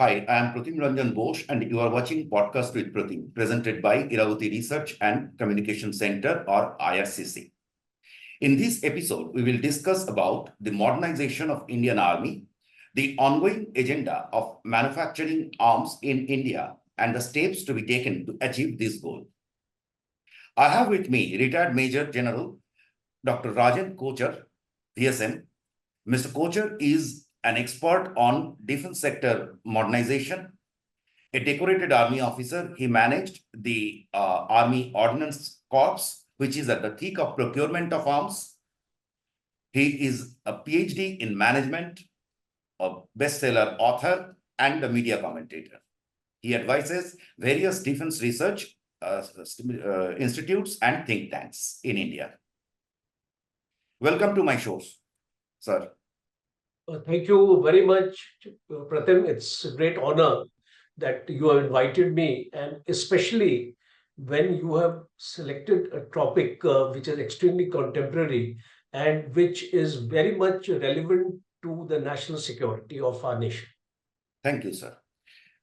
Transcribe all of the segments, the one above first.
Hi, I am Pratim Ranjan Bose, and you are watching Podcast with Pratim, presented by Iravati Research and Communication Center, or IRCC. In this episode, we will discuss about the modernization of Indian Army, the ongoing agenda of manufacturing arms in India, and the steps to be taken to achieve this goal. I have with me retired Major General Dr. Rajan Kochhar, VSM. Mr. Kochhar is an expert on defense sector modernization. A decorated army officer, he managed the Army Ordnance Corps, which is at the thick of procurement of arms. He is a PhD in management, a bestseller author, and a media commentator. He advises various defense research institutes and think tanks in India. Welcome to my shows, sir. Thank you very much, Pratim. It's a great honor that you have invited me, and especially when you have selected a topic which is extremely contemporary and which is very much relevant to the national security of our nation. Thank you, sir.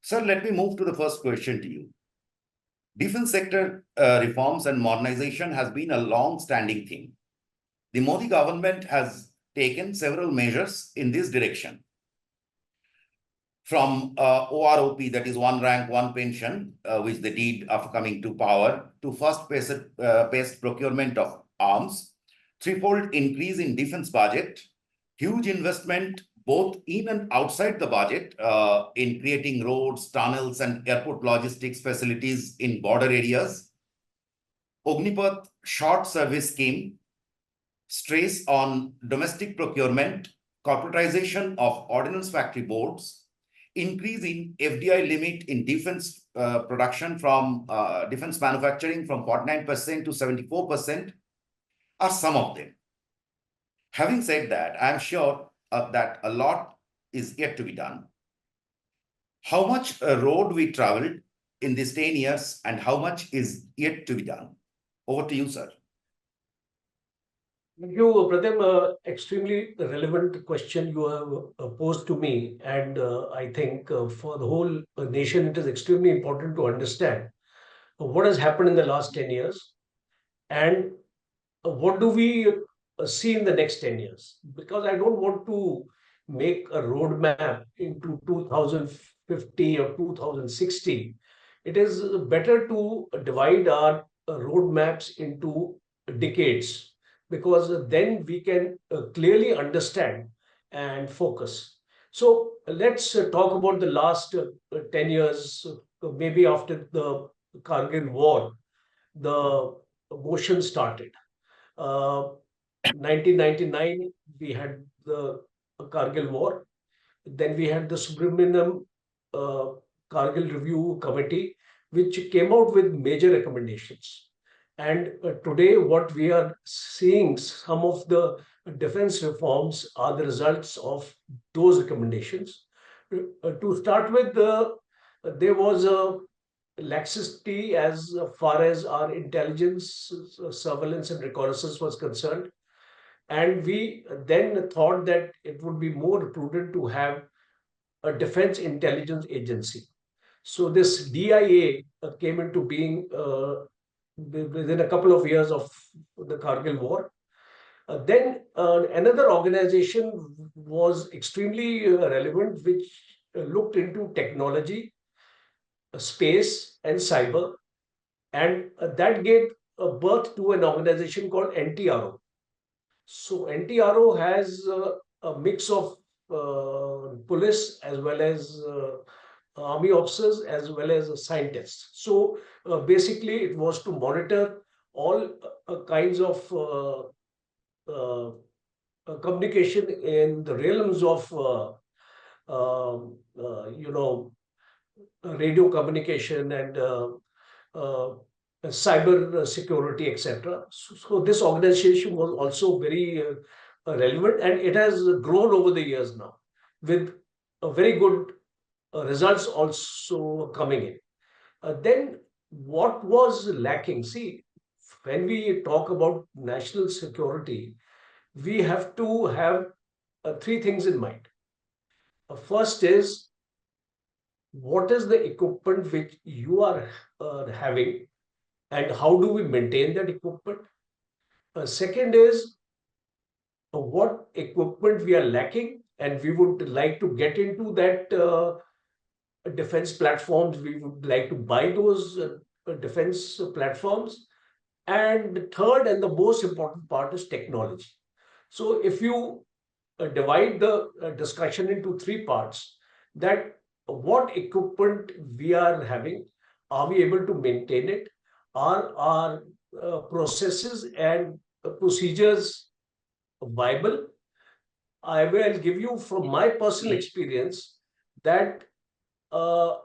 Sir, let me move to the first question to you. Defense sector reforms and modernization has been a long-standing theme. The Modi government has taken several measures in this direction. From OROP, that is one rank, one pension, which they did after coming to power, to fast-paced procurement of arms, threefold increase in defense budget, huge investment both in and outside the budget in creating roads, tunnels, and airport logistics facilities in border areas, Ognipath short service scheme, stress on domestic procurement, corporatization of ordnance factory boards, increase in FDI limit in defense production from defense manufacturing from 49% to 74% are some of them. Having said that, I'm sure that a lot is yet to be done. How much road we traveled in these 10 years and how much is yet to be done? Over to you, sir. Thank you, Pratim. Extremely relevant question you have posed to me, and I think for the whole nation, it is extremely important to understand what has happened in the last 10 years and what do we see in the next 10 years. Because I don't want to make a roadmap into 2050 or 2060. It is better to divide our roadmaps into decades, because then we can clearly understand and focus. So let's talk about the last 10 years, maybe after the Kargil war, the motion started. 1999, we had the Kargil war. Then we had the Subramaniam Kargil Review Committee, which came out with major recommendations. And today, what we are seeing, some of the defense reforms are the results of those recommendations. To start with, there was a laxity as far as our intelligence, surveillance, and reconnaissance was concerned. And we then thought that it would be more prudent to have a defense intelligence agency. So this DIA came into being within a couple of years of the Kargil war. Then another organization was extremely relevant, which looked into technology, space, and cyber. And that gave birth to an organization called NTRO. So NTRO has a mix of police as well as army officers as well as scientists. So basically, it was to monitor all kinds of communication in the realms of radio communication and cyber security, etc. So this organization was also very relevant, and it has grown over the years now with a very good results also coming in. Then what was lacking? See, when we talk about national security, we have to have three things in mind. First is what is the equipment which you are having, and how do we maintain that equipment? Second is what equipment we are lacking, and we would like to get into that defense platforms. We would like to buy those defense platforms. And third, and the most important part, is technology. So if you divide the discussion into three parts, that what equipment we are having, are we able to maintain it? Are our processes and procedures viable? I will give you from my personal experience that uh,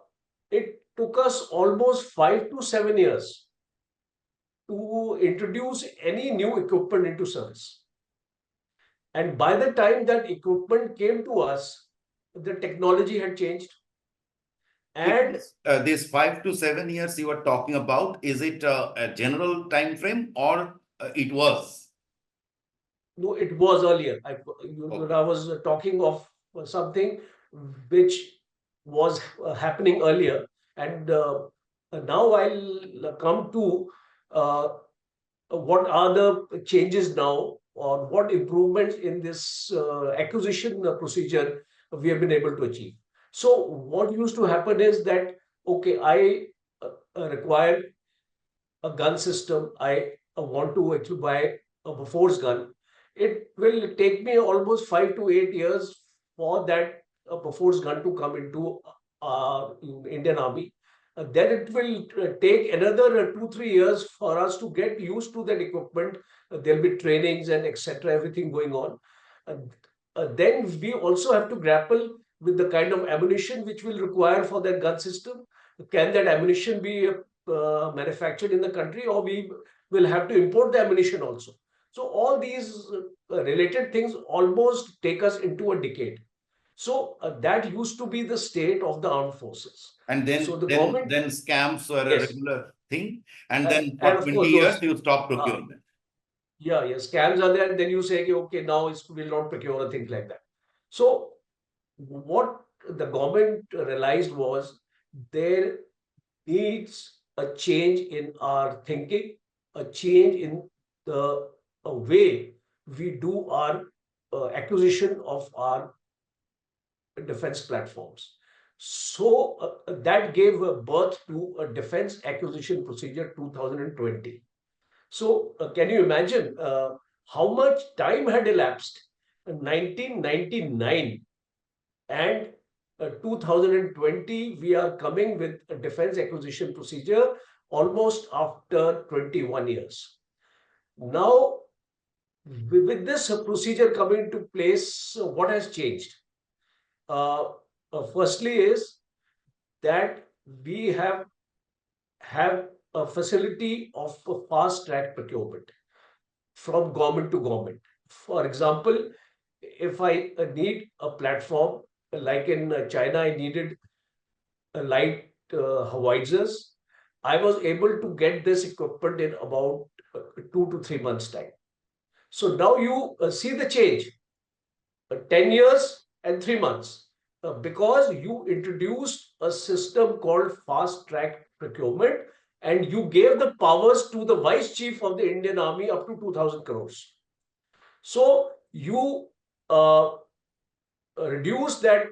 it took us almost 5 to 7 years to introduce any new equipment into service. And by the time that equipment came to us, the technology had changed. And This 5 to 7 years you are talking about, is it a general time frame or it was? no, it was earlier. I was talking of something which was happening earlier. And now I'll come to uh, what are the changes now, or what improvements in this acquisition procedure we have been able to achieve. So what used to happen is that, okay, I require a gun system. I want to actually buy a force gun. It will take me almost 5 to 8 years for that force gun to come into Indian Army. Then it will take another 2 3 years for us to get used to that equipment. There'll be trainings and etc. Everything going on. Uh, then we also have to grapple with the kind of ammunition which will require for that gun system. Can that ammunition be manufactured in the country, or we will have to import the ammunition also? So all these related things almost take us into a decade. So that used to be the state of the armed forces. And So then the then government, then scams were a yes, regular thing. And then and for of 20 course years those, you stop uh, procurement. yeah, yeah, scams are there. And then you say, okay, now it will not procure, things like that. So what the government realized was there needs a change in our thinking, a change in the way we do our acquisition of our defense platforms. So that gave birth to a Defense Acquisition Procedure 2020. So can you imagine how much time had elapsed? 1999 and 2020, we are coming with a defense acquisition procedure almost after 21 years. Now, with this procedure coming into place, what has changed? Uh, Firstly, is that we have a facility of a fast track procurement from government to government. For example, if I need a platform, like in China, I needed light howitzers. I was able to get this equipment in about 2 to 3 months' time. So now you see the change, 10 years and 3 months, because you introduced a system called fast track procurement, and you gave the powers to the vice chief of the Indian Army up to 2000 crores. So you reduce that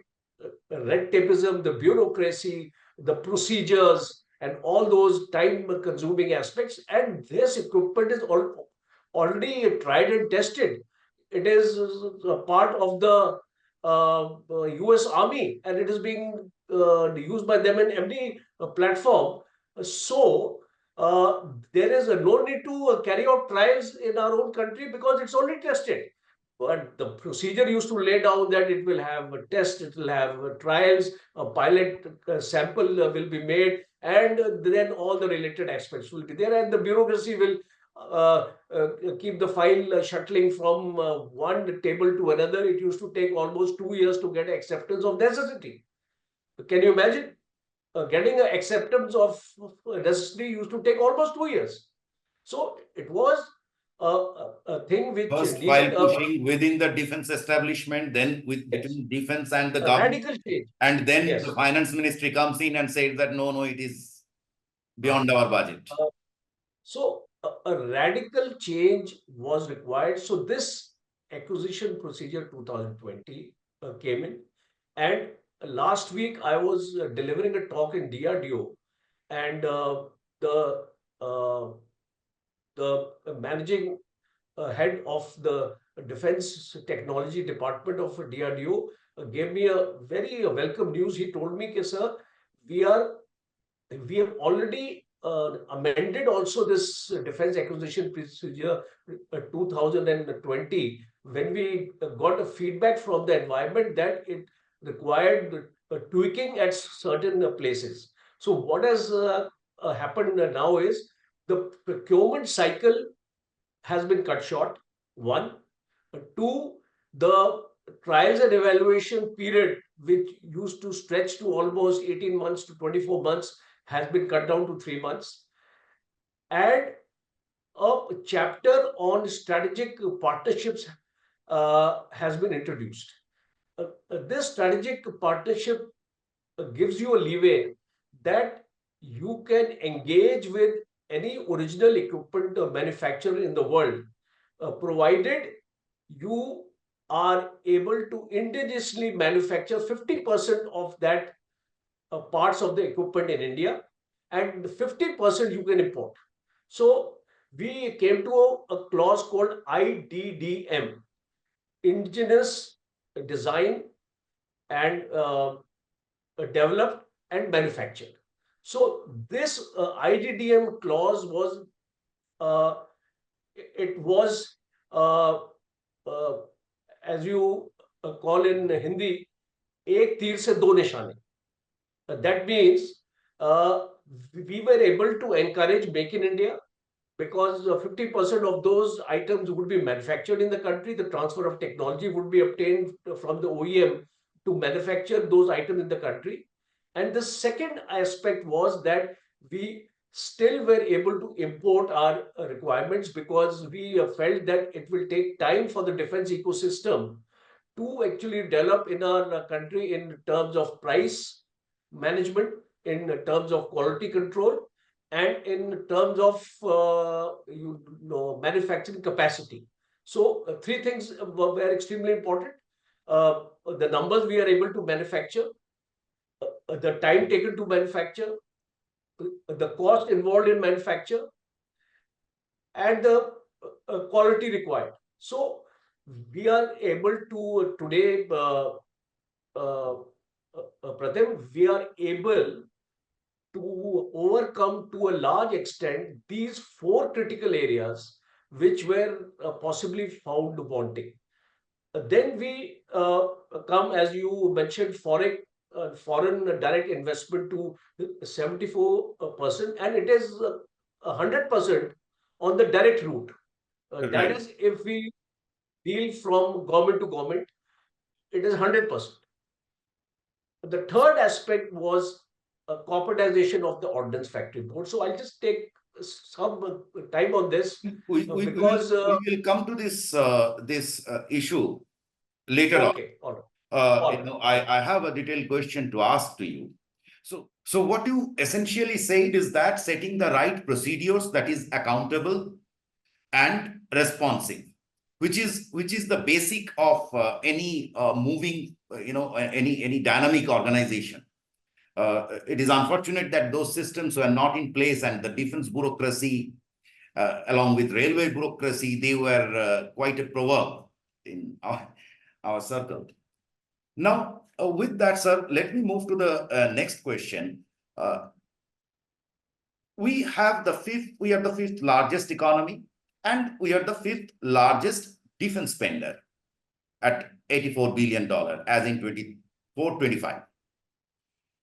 red tapeism, the bureaucracy, the procedures, and all those time consuming aspects. And this equipment is already tried and tested. It is a part of the US Army, and it is being used by them in every platform. So there is no need to carry out trials in our own country, because it's already tested. But the procedure used to lay down that it will have a test, it will have trials, a pilot sample will be made, and then all the related aspects will be there, and the bureaucracy will keep the file shuttling from one table to another. It used to take almost 2 years to get acceptance of necessity. Can you imagine? Getting an acceptance of necessity used to take almost 2 years. So it was a thing which First, while needed pushing within the defense establishment, then yes, between defense and the a government, radical change. and then the Yes. finance ministry comes in and says that no, no, it is beyond our budget. Uh, so a radical change was required. So this acquisition procedure 2020 came in, and last week I was delivering a talk in DRDO, and the uh, the managing head of the Defense Technology Department of DRDO gave me a very welcome news. He told me, sir, we are we have already amended also this defense acquisition procedure 2020 when we got a feedback from the environment that it required tweaking at certain places. So what has happened now is the procurement cycle has been cut short. One. Two, the trials and evaluation period, which used to stretch to almost 18 months to 24 months, has been cut down to 3 months. And a chapter on strategic partnerships has been introduced. This strategic partnership gives you a leeway that you can engage with any original equipment manufacturer in the world, provided you are able to indigenously manufacture 50% of that parts of the equipment in India, and 50% you can import. So we came to a clause called IDDM, indigenous design and developed and manufactured. So this IDDM clause was uh, it was uh, as you call in Hindi, एक तीर से दो निशाने. That means we were able to encourage Make in India because 50% of those items would be manufactured in the country. The transfer of technology would be obtained from the OEM to manufacture those items in the country. And the second aspect was that we still were able to import our requirements because we felt that it will take time for the defense ecosystem to actually develop in our country in terms of price management, in terms of quality control, and in terms of manufacturing capacity. So three things were extremely important. The numbers we are able to manufacture, the time taken to manufacture, the cost involved in manufacture, and the quality required. So we are able to today, Pratim, we are able to overcome to a large extent these four critical areas which were possibly found wanting. Then we come, as you mentioned, foreign direct investment to 74%, and it is 100% on the direct route. That Right. is, if we deal from government to government, it is 100%. The third aspect was corporatization of the Ordnance Factory Board. So I'll just take some time on this because We will come to this issue later on. okay, all right, I have a detailed question to ask to you. So what you essentially said is that setting the right procedures that is accountable and responsive, which is the basic of any moving, any dynamic organization. It is unfortunate that those systems were not in place, and the defense bureaucracy, along with railway bureaucracy, they were quite a proverb in our circle. Now, with that, sir, let me move to the next question. We are the fifth largest economy, and we are the fifth largest defense spender at $84 billion as in 24-25.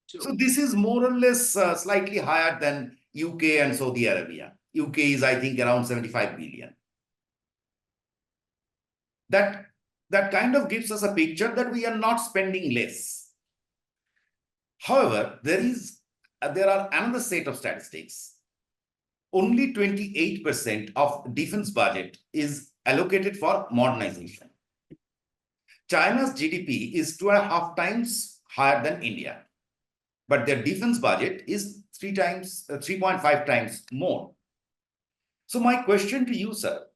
So this is more or less slightly higher than UK and Saudi Arabia. UK is, I think, around 75 billion. That kind of gives us a picture that we are not spending less. However, there are another set of statistics. only 28% of defense budget is allocated for modernization. China's GDP is 2.5 times higher than India, but their defense budget is 3.5 times more. So my question to you, sir,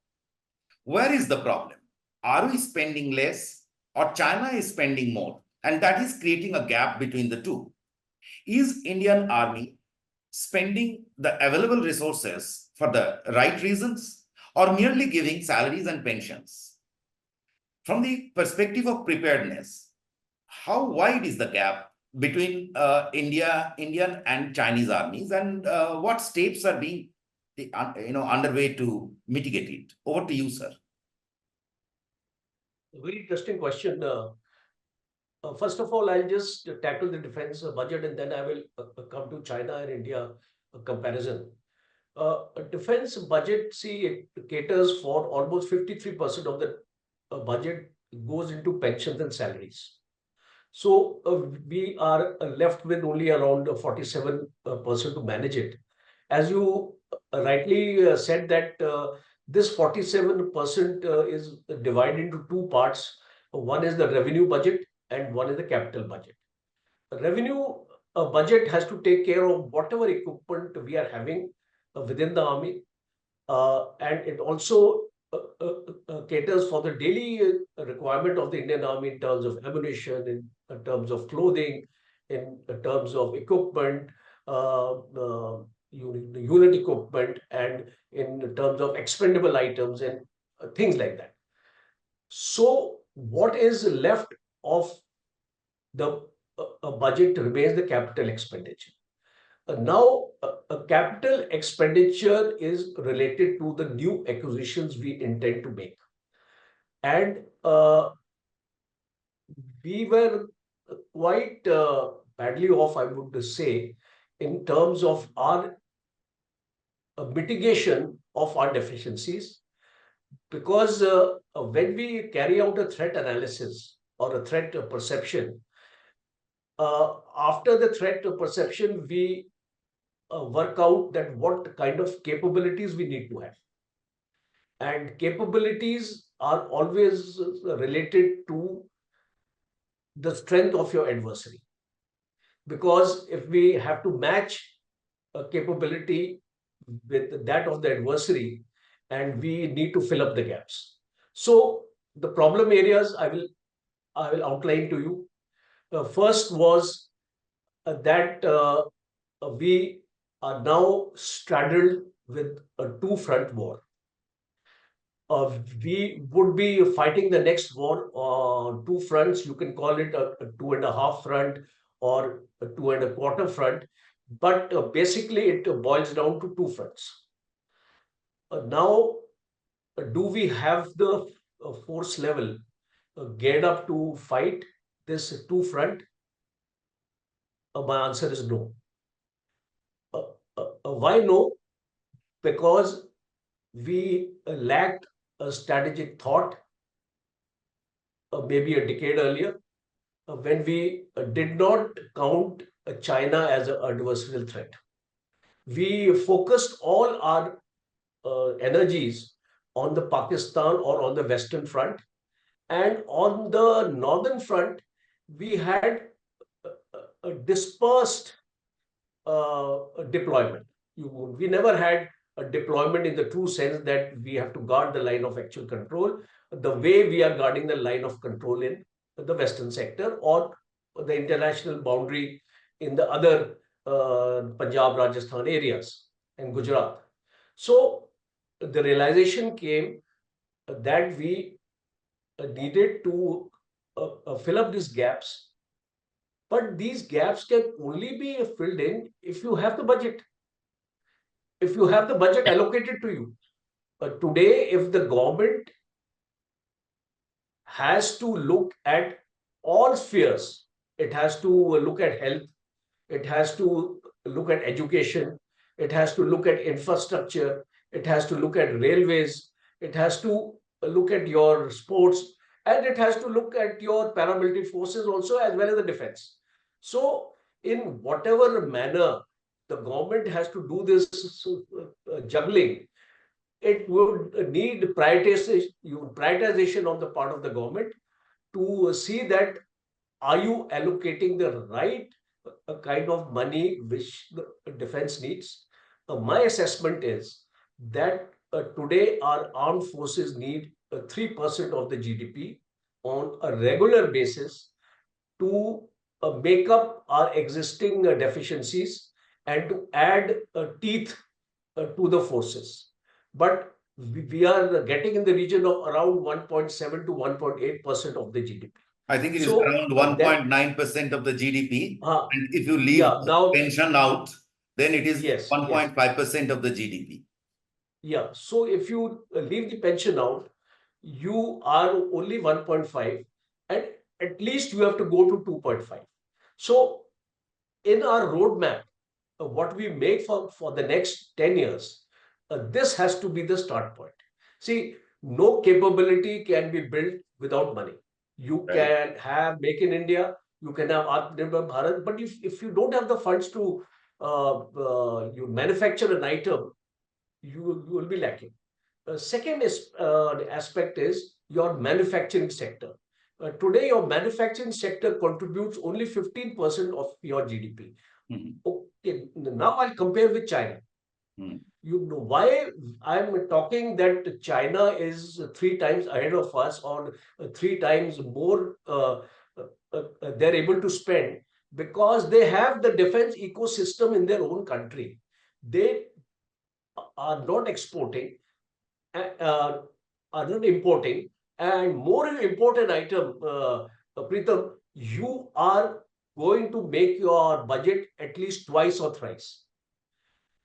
where is the problem? Are we spending less or China is spending more? And that is creating a gap between the two. Is Indian Army spending the available resources for the right reasons or merely giving salaries and pensions? From the perspective of preparedness, how wide is the gap between Indian and Chinese armies, and what steps are being underway to mitigate it? Over to you, sir. Very interesting question. First of all, I'll just tackle the defense budget and then I will come to China and India comparison. Defense budget, see, it caters for almost 53% of the budget goes into pensions and salaries. So we are left with only around 47% to manage it. As you rightly said that this 47% is divided into two parts. One is the revenue budget and one is the capital budget. The revenue budget has to take care of whatever equipment we are having within the army, and it also caters for the daily requirement of the Indian Army in terms of ammunition, in terms of clothing, in terms of equipment, unit equipment, and in terms of expendable items and things like that. So, what is left of the budget remains the capital expenditure. Now, a capital expenditure is related to the new acquisitions we intend to make. And we were quite badly off, I would say, in terms of our mitigation of our deficiencies. Because when we carry out a threat analysis or a threat perception, after the threat perception, we work out that what kind of capabilities we need to have. And capabilities are always related to the strength of your adversary. Because if we have to match a capability with that of the adversary, and we need to fill up the gaps. So the problem areas I will outline to you. First was that we are now straddled with a two-front war. We would be fighting the next war on two fronts. You can call it a 2.5 front or a 2.25 front, but basically it boils down to two fronts. Now, do we have the force level geared up to fight this two front? My answer is no. Why no? Because we lacked a strategic thought maybe a decade earlier when we did not count China as an adversarial threat. We focused all our energies on the Pakistan or on the Western front. And on the Northern front, we had a dispersed deployment. We never had a deployment in the true sense that we have to guard the line of actual control the way we are guarding the line of control in the Western sector or the international boundary in the other Punjab, Rajasthan areas and Gujarat. So the realization came that we needed to fill up these gaps. But these gaps can only be filled in if you have the budget. If you have the budget allocated to you. Today, if the government has to look at all spheres, it has to look at health, it has to look at education, it has to look at infrastructure, it has to look at railways, it has to look at your sports, and it has to look at your paramilitary forces also as well as the defense. So in whatever manner the government has to do this juggling, it would need prioritization on the part of the government to see that are you allocating the right kind of money which the defense needs? My assessment is that today our armed forces need 3% of the GDP on a regular basis to make up our existing deficiencies and to add teeth to the forces. But we are getting in the region of around 1.7 to 1.8% of the GDP. I think it is So around that 1.9% of the GDP. And if you leave yeah, now pension out, then it is yes, yes, 1.5% of the GDP. yeah. So if you leave the pension out, you are only 1.5, and at least you have to go to 2.5. So in our roadmap, what we make for the next 10 years, this has to be the start point. See, no capability can be built without money. You Right. can have Make in India, you can have Atmanirbhar Bharat, but if you don't have the funds to you manufacture an item, you will be lacking. Second aspect is your manufacturing sector. Today, your manufacturing sector contributes only 15% of your GDP. Mhm. Okay, now I'll compare with China. Mhm. You know why I'm talking that China is 3 times ahead of us, or 3 times more they're able to spend, because they have the defense ecosystem in their own country. They are not exporting, uh, are not importing, and more important item, Pritam, you are going to make your budget at least twice or thrice.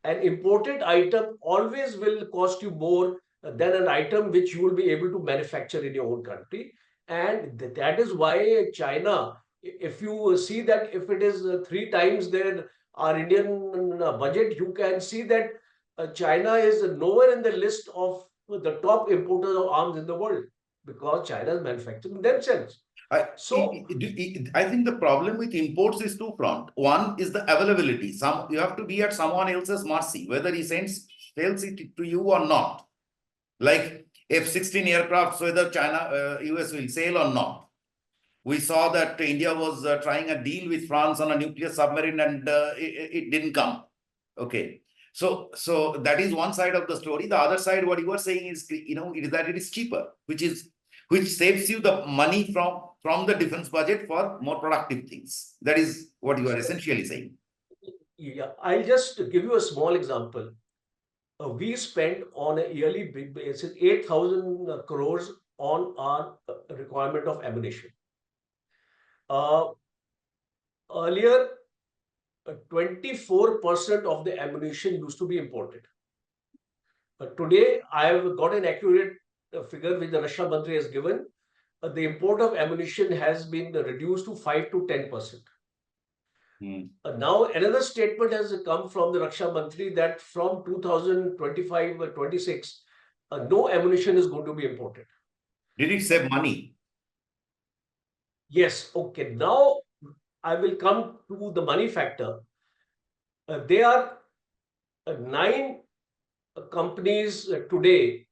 An imported item always will cost you more than an item which you will be able to manufacture in your own country. And that is why China, if you see that if it is 3 times their our Indian budget, you can see that China is nowhere in the list of the top importers of arms in the world, because China is manufacturing themselves. I, So I think the problem with imports is two front. One is the availability. You have to be at someone else's mercy, whether he sells it to you or not. Like F-16 aircrafts, whether US will sail or not. We saw that India was trying a deal with France on a nuclear submarine, and it didn't come. Okay. So that is one side of the story. The other side, what you are saying is, is that it is cheaper, which saves you the money from the defense budget for more productive things. That is what you are essentially saying. yeah, I'll just give you a small example. We spend on a yearly basis 8,000 crores on our requirement of ammunition. Uh, Earlier, 24% of the ammunition used to be imported. Today, I have got an accurate figure which the Russia Mantri has given. The import of ammunition has been reduced to 5 to 10%. Now, another statement has come from the Raksha Mantri that from 2025 or 26, no ammunition is going to be imported. Did it save money? Yes, okay. Now I will come to the money factor. There are 9 companies today.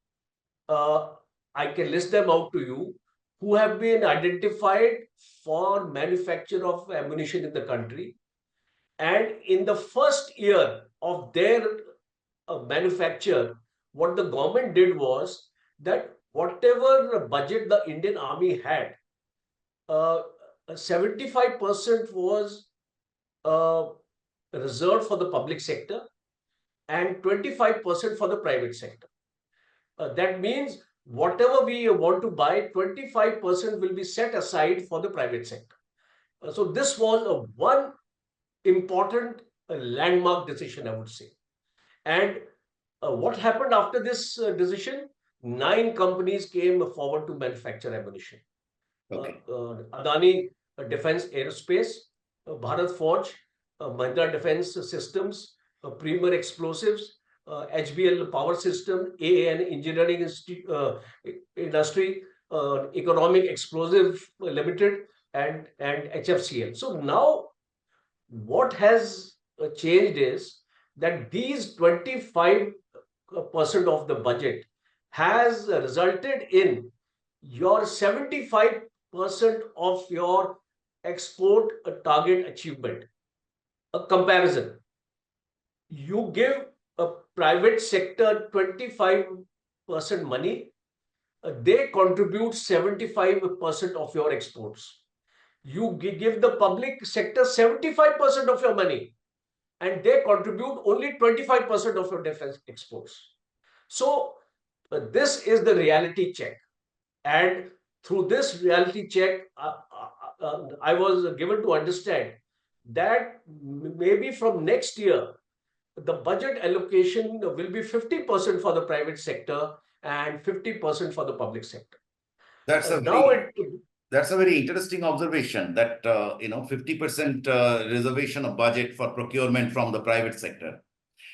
Uh, I can list them out to you, who have been identified for manufacture of ammunition in the country. And in the first year of their manufacture, what the government did was that whatever budget the Indian Army had, uh, 75% was uh, reserved for the public sector and 25% for the private sector. That means whatever we want to buy, 25% will be set aside for the private sector. So this was a one important landmark decision, I would say. And what happened after this decision? 9 companies came forward to manufacture ammunition. Okay. Adani Defense Aerospace, Bharat Forge, Mahindra Defense Systems, Premier Explosives, HBL Power System, AAN Engineering Industry, Economic Explosive Limited, and HFCL. So now, what has changed is that these 25% of the budget has resulted in your 75% of your export target achievement. A comparison. You give a private sector 25% money, they contribute 75% of your exports. You give the public sector 75% of your money, and they contribute only 25% of your defense exports. So, this is the reality check. And through this reality check, I was given to understand that maybe from next year, the budget allocation will be 50% for the private sector and 50% for the public sector. That's a Now very That's a very interesting observation that 50% reservation of budget for procurement from the private sector.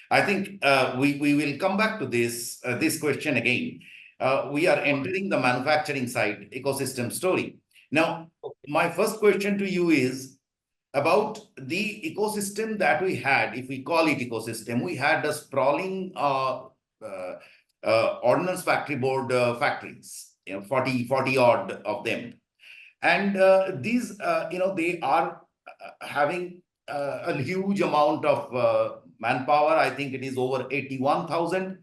I think we will come back to this question again. We are entering the manufacturing side ecosystem story. Now, my first question to you is about the ecosystem that we had. If we call it ecosystem, we had a sprawling ordnance factory board factories, 40 odd of them. And these, they are having a huge amount of manpower. I think it is over 81,000.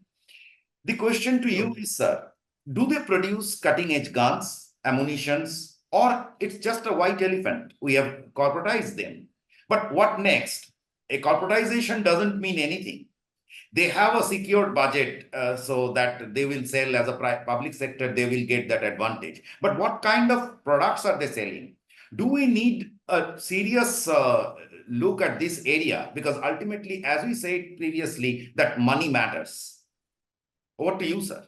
The question to you is, sir, do they produce cutting edge guns, ammunitions, or it's just a white elephant? We have corporatized them. But what next? A corporatization doesn't mean anything. They have a secured budget so that they will sell as a public sector, they will get that advantage. But what kind of products are they selling? Do we need a serious look at this area? Because ultimately, as we said previously, that money matters. Over to you, sir.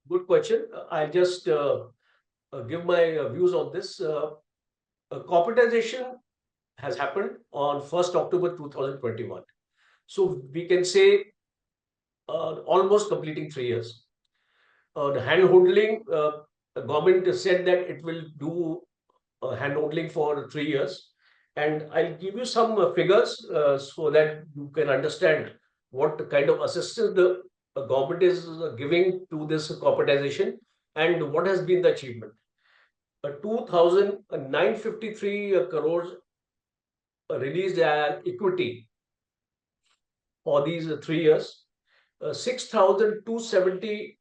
Good question. I'll just give my views on this. Corporatization has happened on 1st October 2021. So we can say almost completing 3 years. The hand-holding, the government said that it will do hand-holding for 3 years. And I'll give you some figures so that you can understand what kind of assistance the government is giving to this corporatization and what has been the achievement. 2,953 crores released as equity for these 3 years, 6,270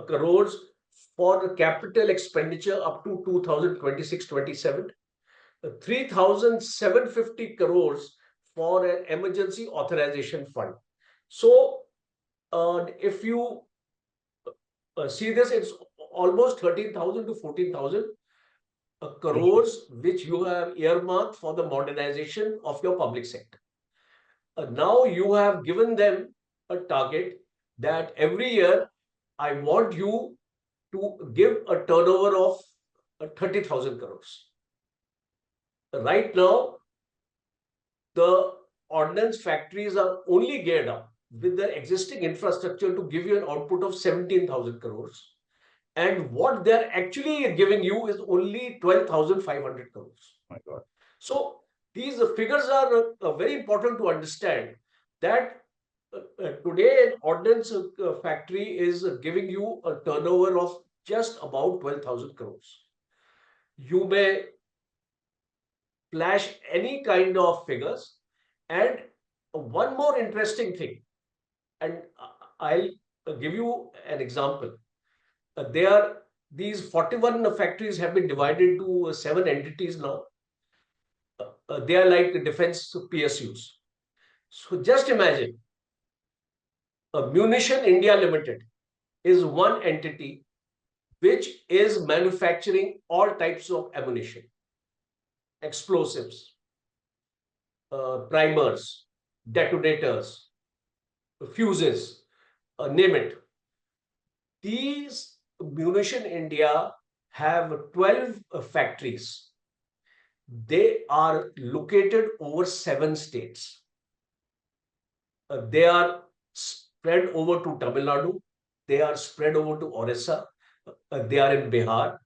crores for the capital expenditure up to 2026-27, 3,750 crores for an emergency authorization fund. So, if you see this, it's almost 13,000 to 14,000 crores which you have earmarked for the modernization of your public sector. Now you have given them a target that every year I want you to give a turnover of 30,000 crores. Right now, the ordnance factories are only geared up with their existing infrastructure to give you an output of 17,000 crores. And what they're actually giving you is only 12,500 crores. My God. So these figures are very important to understand that today an ordnance factory is giving you a turnover of just about 12,000 crores. You may flash any kind of figures. And one more interesting thing, and I'll give you an example. These 41 factories have been divided into 7 entities now. They are like the defense PSUs. So just imagine, Munition India Limited is one entity which is manufacturing all types of ammunition, explosives, primers, detonators, fuses, name it. These Munition India have 12 factories. They are located over 7 states. They are spread over to Tamil Nadu. They are spread over to Orissa. They are in Bihar.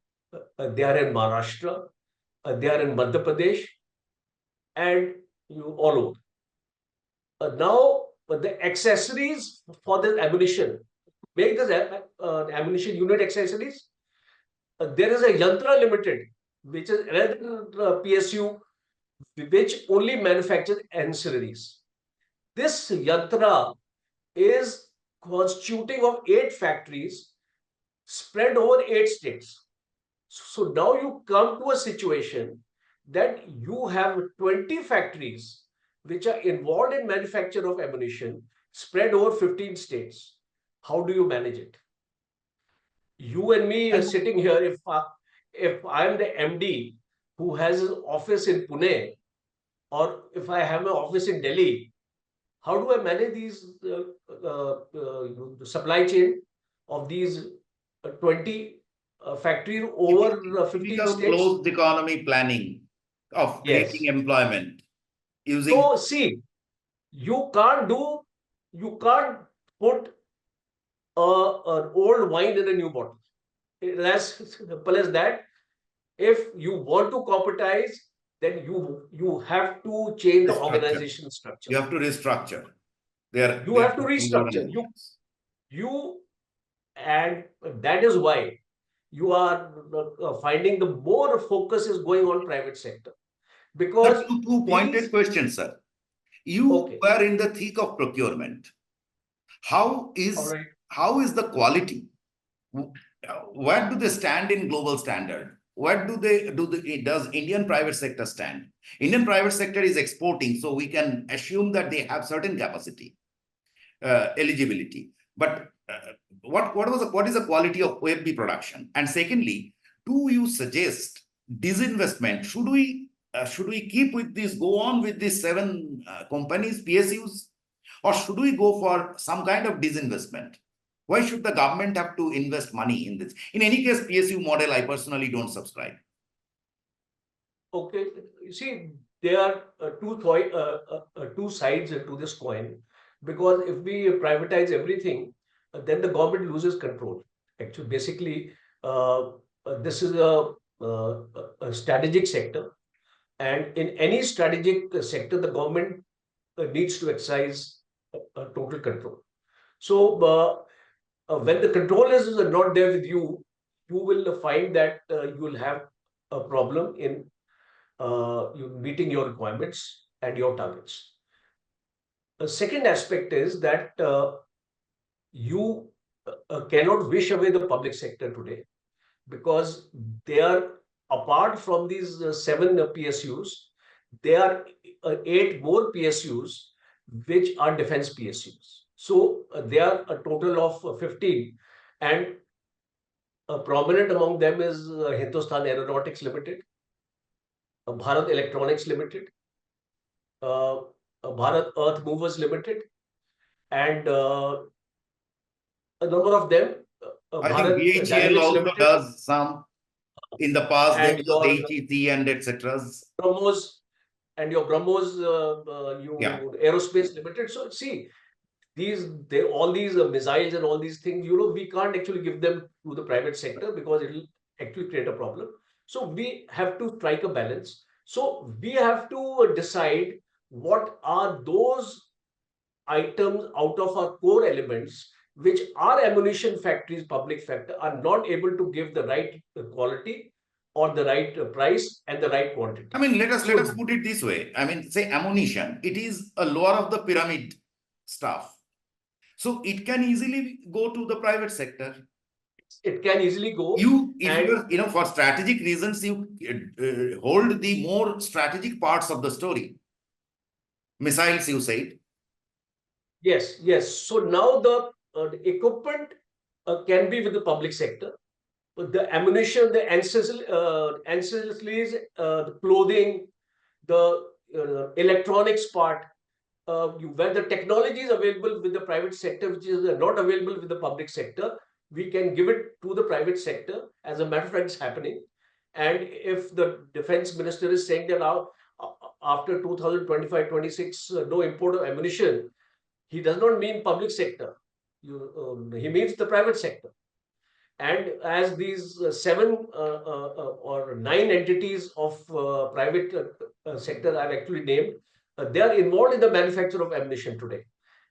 They are in Maharashtra. They are in Madhya Pradesh. And all over. Now, the accessories for this ammunition, make this ammunition unit accessories. There is a Yantra Limited, which is another PSU which only manufactures ancillaries. This Yantra is constituting of 8 factories spread over 8 states. So now you come to a situation that you have 20 factories which are involved in manufacture of ammunition spread over 15 states. How do you manage it? You and me are And sitting here. If I'm the MD who has an office in Pune, or if I have an office in Delhi, how do I manage these the supply chain of these 20 factories it over is 15 typical states? closed economy planning of creating Yes. employment using. So see, you can't do, you can't put an old wine in a new bottle. It's as simple as that. If you want to corporatize, then you have to change the Restructure. organization structure. You have to restructure their You have to working restructure. organizations. You and that is why you are finding the more focus is going on private sector, Sir, because two pointed these questions, sir. You okay, were in the thick of procurement. How all is right. how is the quality? Where do they stand in global standard? Where do they does Indian private sector stand? Indian private sector is exporting, so we can assume that they have certain capacity, eligibility. But what is the quality of OFB production? And secondly, do you suggest disinvestment? Should we keep with this? Go on with these 7 companies PSUs, or should we go for some kind of disinvestment? Why should the government have to invest money in this? In any case, PSU model, I personally don't subscribe. Okay, you see, there are two sides to this coin, because if we privatize everything, then the government loses control. Actually, basically, this is a strategic sector, and in any strategic sector, the government needs to exercise total control. So, when the control is not there with you, you will find that you will have a problem in you meeting your requirements and your targets. The second aspect is that you cannot wish away the public sector today, because they are, apart from these 7 PSUs, there are 8 more PSUs which are defense PSUs. So they are a total of 15, and prominent among them is Hindustan Aeronautics Limited, Bharat Electronics Limited, uh, Bharat Earth Movers Limited, and a number of them, I think Bharat BHEL Dynamics also Limited, does some. In the past, there and was your HEC and etc. BrahMos BrahMos Yeah, you Aerospace Limited. So see, they all these missiles and all these things, we can't actually give them to the private sector because it will actually create a problem. So we have to strike a balance. So we have to decide what are those items out of our core elements which our ammunition factories, public sector, are not able to give the right quality or the right price and the right I quantity. mean, let us So put it this way. I mean, say ammunition, it is a lower of the pyramid stuff, so it can easily go to the private sector. it can easily go. If And you're, for strategic reasons, you hold the more strategic parts of the story. Missiles, you said. yes, yes. So now the equipment can be with the public sector, but the ammunition, the ancillaries, the clothing, the electronics part, where the technology is available with the private sector, which is not available with the public sector, we can give it to the private sector. As a matter of fact, it's happening. And if the defense minister is saying that now, after 2025-26, no import of ammunition, he does not mean public sector. He means the private sector. And as these 7 or 9 entities of private sector are actually named, they are involved in the manufacture of ammunition today.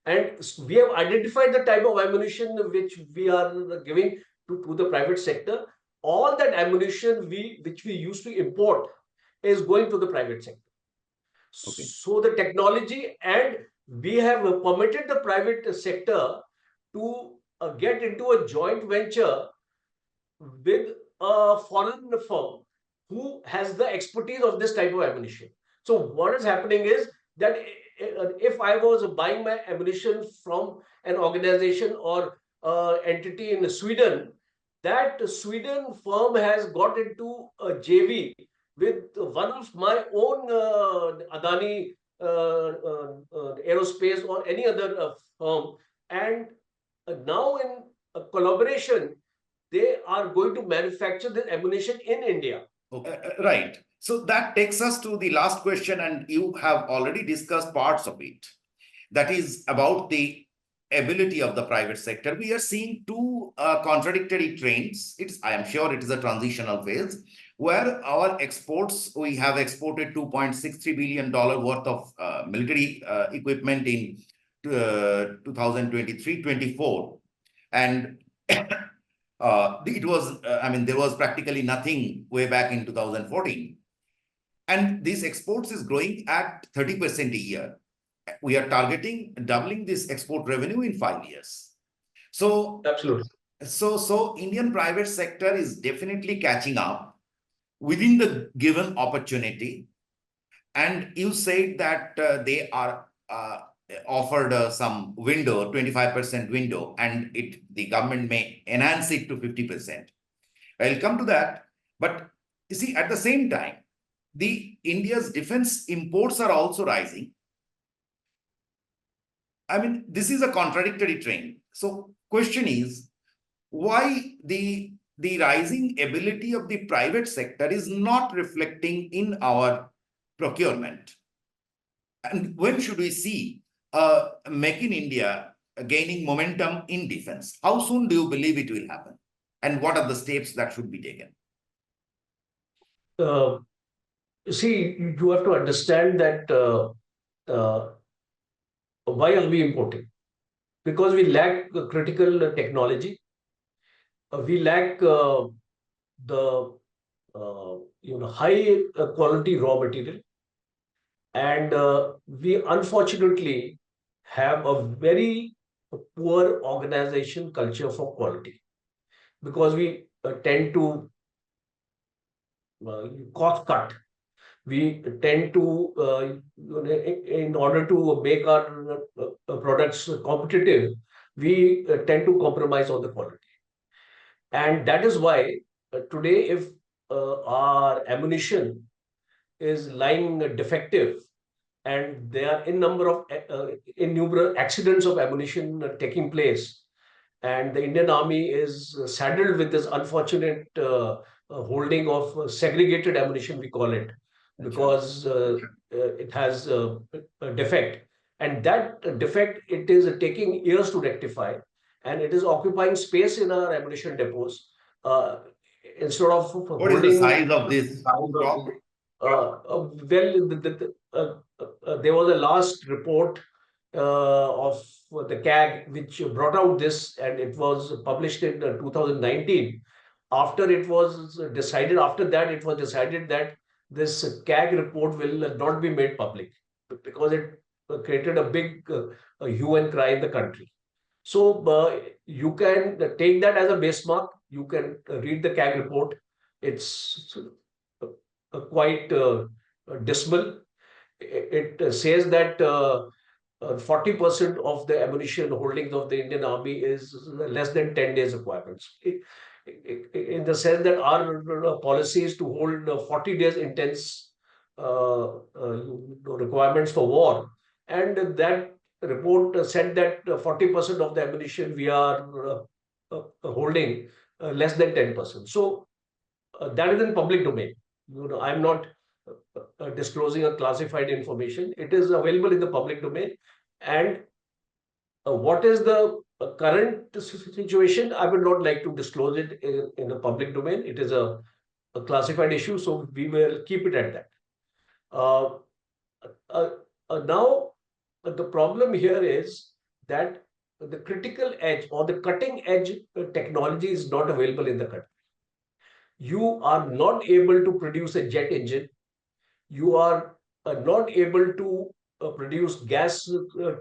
And we have identified the type of ammunition which we are giving to the private sector. All that ammunition which we used to import is going to the private sector. Okay. So the technology, and we have permitted the private sector to get into a joint venture with a foreign firm who has the expertise of this type of ammunition. So what is happening is that if I was buying my ammunition from an organization or entity in Sweden, that Sweden firm has got into a JV with one of my own Adani Aerospace or any other firm, and now in a collaboration they are going to manufacture this ammunition in India. Right. So that takes us to the last question, and you have already discussed parts of it. That is about the ability of the private sector. We are seeing two contradictory trends. I am sure it is a transitional phase where our exports, we have exported $2.63 billion worth of military equipment in 2023-24. And it was, there was practically nothing way back in 2014. And these exports is growing at 30% a year. We are targeting doubling this export revenue in 5 years. So, Absolutely. So Indian private sector is definitely catching up within the given opportunity. And you said that they are offered some window, 25% window, and the government may enhance it to 50%. I'll come to that. But you see, at the same time, the India's defense imports are also rising. This is a contradictory trend. So question is, why the rising ability of the private sector is not reflecting in our procurement? And when should we see Make in India gaining momentum in defense? How soon do you believe it will happen? And what are the steps that should be taken? See, you have to understand that why are we importing? Because we lack critical technology. We lack the high quality raw material, and we unfortunately have a very poor organization culture for quality, because we tend to cost cut. We tend to, in order to make our products competitive, we tend to compromise on the quality. And that is why today, if our ammunition is lying defective, and there are innumerable accidents of ammunition taking place, and the Indian Army is saddled with this unfortunate holding of segregated ammunition, we call it, because it has a defect. And that defect, it is taking years to rectify, and it is occupying space in our ammunition depots. Instead of What is the size of this stock? There was a last report of the CAG which brought out this, and it was published in 2019. After it was decided, that this CAG report will not be made public, because it created a big hue and cry in the country. So you can take that as a base mark. You can read the CAG report. It's quite dismal. It says that 40% of the ammunition holdings of the Indian Army is less than 10 days requirements. In the sense that our policy is to hold 40 days intense requirements for war. And that report said that 40% of the ammunition we are holding less than 10%. So that is in public domain. I'm not disclosing a classified information. It is available in the public domain. And what is the current situation? I would not like to disclose it in the public domain. It is a classified issue, so we will keep it at that. Uh, Now, the problem here is that the critical edge or the cutting edge technology is not available in the country. You are not able to produce a jet engine. You are not able to produce gas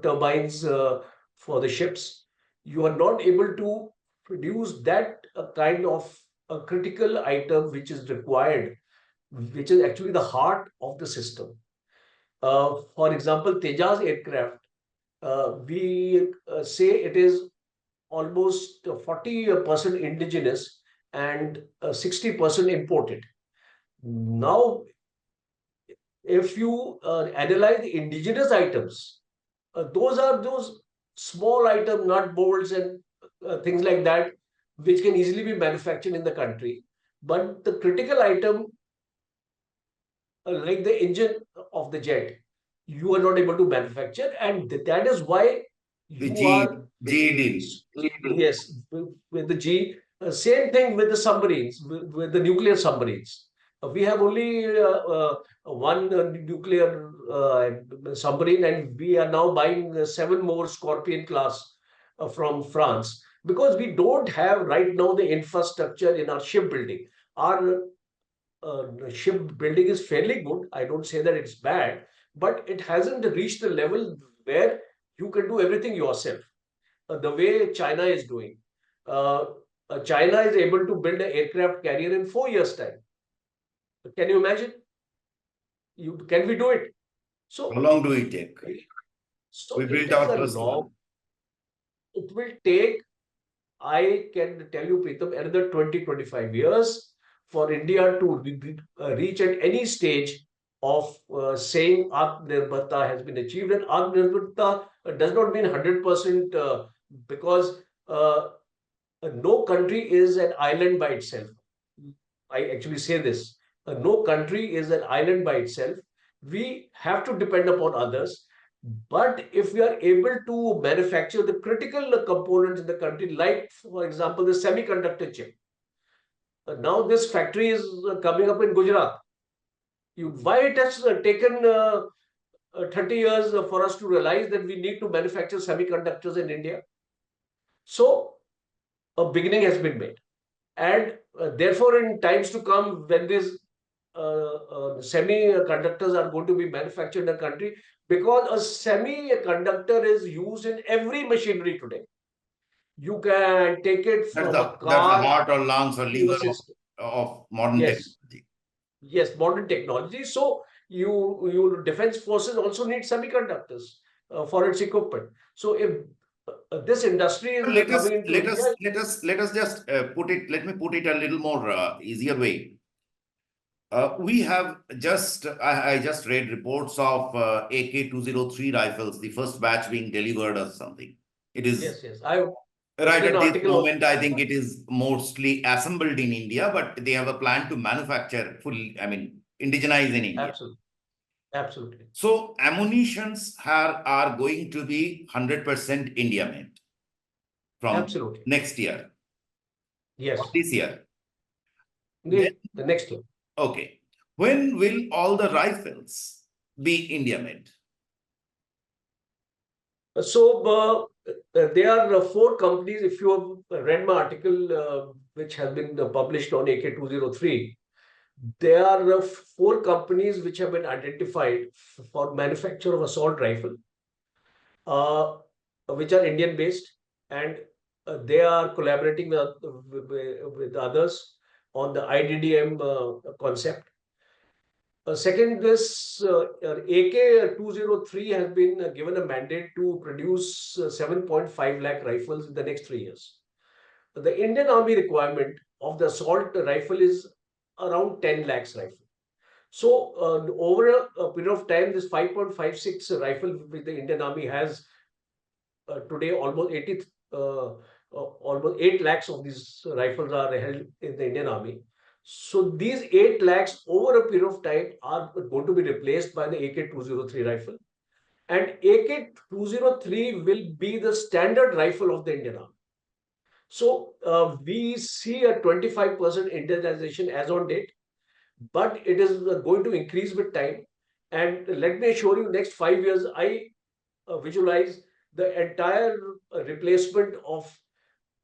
turbines for the ships. You are not able to produce that kind of a critical item which is required, which is actually the heart of the system. For example, Tejas aircraft, we say it is almost 40% indigenous and 60% imported. Now, if you analyze the indigenous items, those are those small item, nut bolts and things like that, which can easily be manufactured in the country. But the critical item, like the engine of the jet, you are not able to manufacture, and that is why The you are G deal. yes with the G. Same thing with the submarines, with the nuclear submarines. We have only one nuclear submarine, and we are now buying seven more Scorpion class from France because we don't have right now the infrastructure in our shipbuilding. Our shipbuilding is fairly good. I don't say that it's bad, but it hasn't reached the level where you can do everything yourself. The way China is doing. Uh, China is able to build an aircraft carrier in 4 years' time. Can you imagine? Can we do it? How So, long do we take? so We it built is our a first long. one. It will take, I can tell you, Pritam, another 20-25 years for India to reach at any stage of saying Atmanirbharta has been achieved. And Atmanirbharta does not mean 100% because no country is an island by itself. I actually say this. No country is an island by itself. We have to depend upon others. But if we are able to manufacture the critical components in the country, like, for example, the semiconductor chip, now this factory is coming up in Gujarat. Why it has taken 30 years for us to realize that we need to manufacture semiconductors in India? So, a beginning has been made. And therefore, in times to come, when these semiconductors are going to be manufactured in the country, because a semiconductor is used in every machinery today. You can take it That's from a the car heart or lungs or to a liver system. of modern Yes, technology. yes, modern technology. So you defense forces also need semiconductors for its equipment. So if this industry is Let us coming into let India, us let us let us just put it. Let me put it a little more easier way. We have just I just read reports of AK-203 rifles, the first batch being delivered or something. It is yes, yes, I right read an at this article moment. also. I think it is mostly assembled in India, but they have a plan to manufacture full. I mean, indigenize in India. Absolutely, absolutely, So ammunitions are going to be 100% India made from absolutely. next year or Yes, this year. Then, the next year. okay, when will all the rifles be India made? So there are four companies. If you have read my article, which has been published on AK-203, there are four companies which have been identified for manufacture of assault rifle, uh, which are Indian based, and they are collaborating with others on the IDDM concept. Second, this AK-203 has been given a mandate to produce 7.5 lakh rifles in the next 3 years. The Indian Army requirement of the assault rifle is around 10 lakhs rifle. So, over a period of time, this 5.56 rifle which the Indian Army has today, almost 8 lakhs of these rifles are held in the Indian Army. So these 8 lakhs over a period of time are going to be replaced by the AK-203 rifle. And AK-203 will be the standard rifle of the Indian Army. So we see a 25% indigenization as on date, but it is going to increase with time. And let me assure you, next 5 years, I visualize the entire replacement of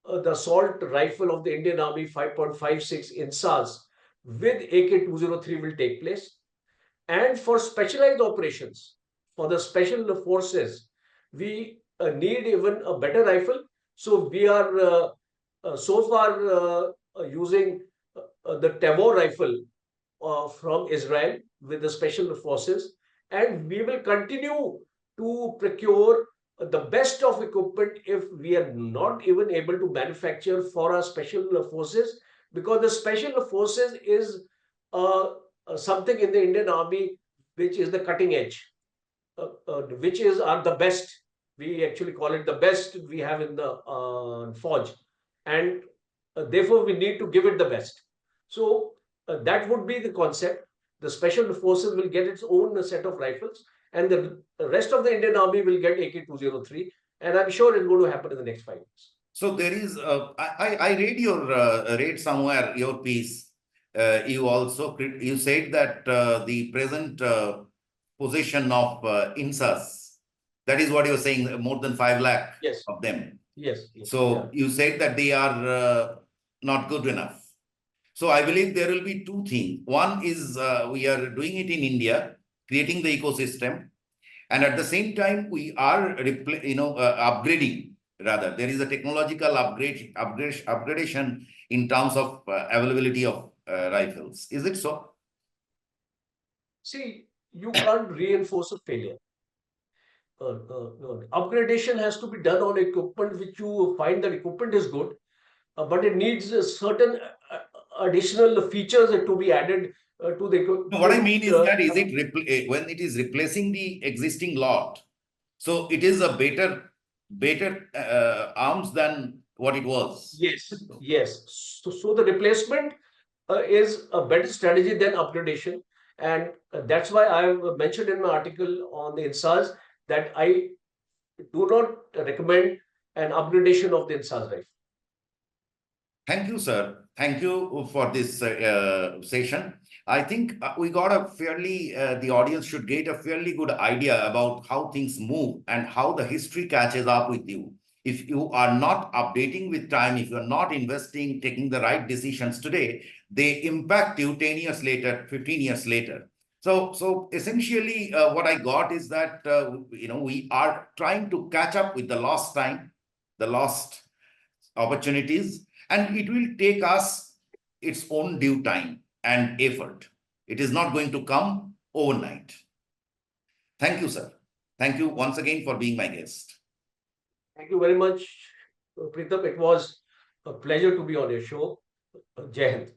the assault rifle of the Indian Army 5.56 in SARS with AK-203 will take place. And for specialized operations, for the special forces, we need even a better rifle. So we are so far using the Tavor rifle from Israel with the special forces, and we will continue to procure the best of equipment if we are not even able to manufacture for our special forces, because the special forces is something in the Indian Army which is the cutting edge, which is are the best. We actually call it the best we have in the forge, and therefore we need to give it the best. So that would be the concept. The special forces will get its own set of rifles, and the rest of the Indian Army will get AK-203, and I'm sure it's going to happen in the next 5 years. So there is, I read read somewhere your piece. You said that the present possession of INSAS, that is what you're saying, more than 5 lakh Yes, of them. yes, yes. So Yeah. you said that they are not good enough. So I believe there will be two things. One is we are doing it in India, creating the ecosystem, and at the same time we are upgrading. Rather, there is a technological upgradation in terms of availability of rifles. Is it so? See, you can't reinforce a failure. Upgradation has to be done on equipment which you find that equipment is good, but it needs certain additional features to be added to the No, what I mean is that when it is replacing the existing lot, so it is a better arms than what it was. Yes, yes. So the replacement is a better strategy than upgradation, and that's why I mentioned in my article on the INSAS that I do not recommend an upgradation of the INSAS rifle. Thank you, sir. Thank you for this session. I think we got a the audience should get a fairly good idea about how things move and how the history catches up with you. If you are not updating with time, if you're not investing, taking the right decisions today, they impact you 10 years later, 15 years later. So essentially, what I got is that, we are trying to catch up with the lost time, the lost opportunities, and it will take us its own due time and effort. It is not going to come overnight. Thank you, sir. Thank you once again for being my guest. Thank you very much, Pritam. It was a pleasure to be on your show. Jai Hind.